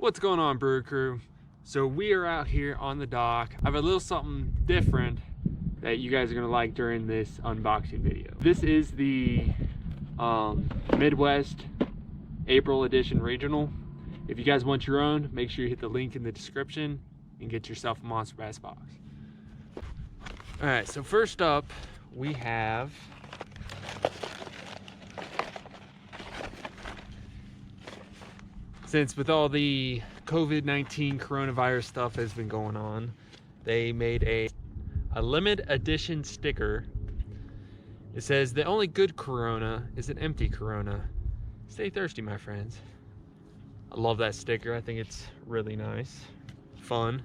What's going on, Brewer Crew? So we are out here on the dock. I have a little something different that you guys are gonna like during this unboxing video. This is the Midwest April edition regional. If you guys want your own, make sure you hit the link in the description and get yourself a monster bass box. All right, so first up we have since with all the COVID-19 coronavirus stuff has been going on, they made a limited edition sticker. It says, "The only good Corona is an empty Corona. Stay thirsty, my friends." I love that sticker. I think it's really nice. Fun.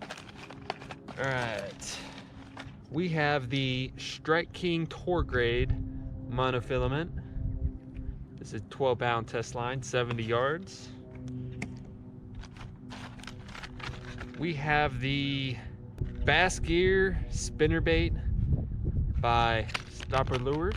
All right. We have the Strike King Tour Grade monofilament. This is a 12-pound test line, 70 yards. We have the Bass Gear spinnerbait by Stopper Lures.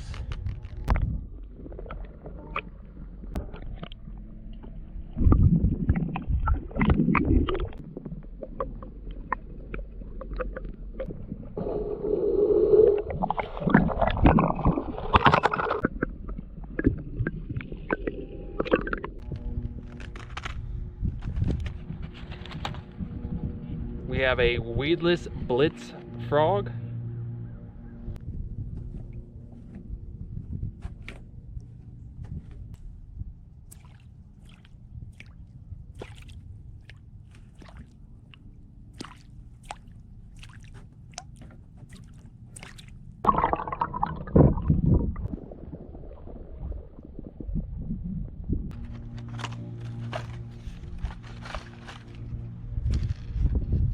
We have a weedless Blitz frog.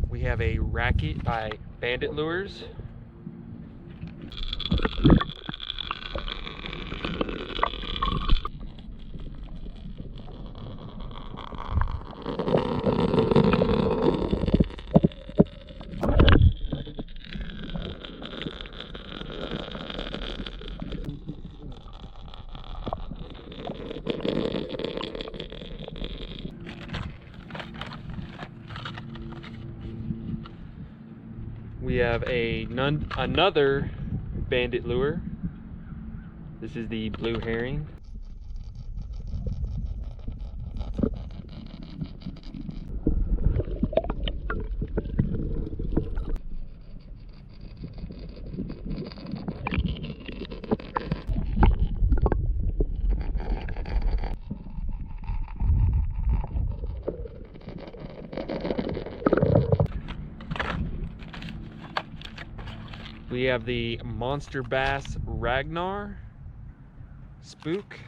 We have a Racket by Bandit Lures. We have another Bandit lure. This is the Blue Herring. We have the Monster Bass Ragnar Spook.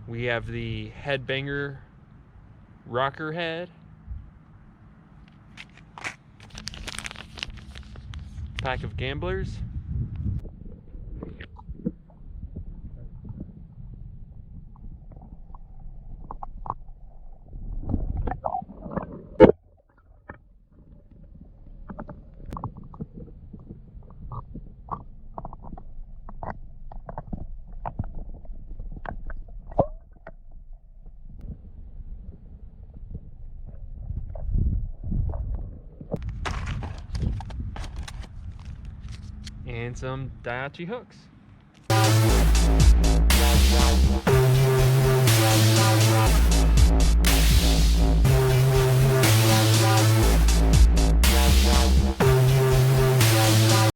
We have the Headbanger Rocker Head. Pack of Gamblers. And some Daiichi hooks.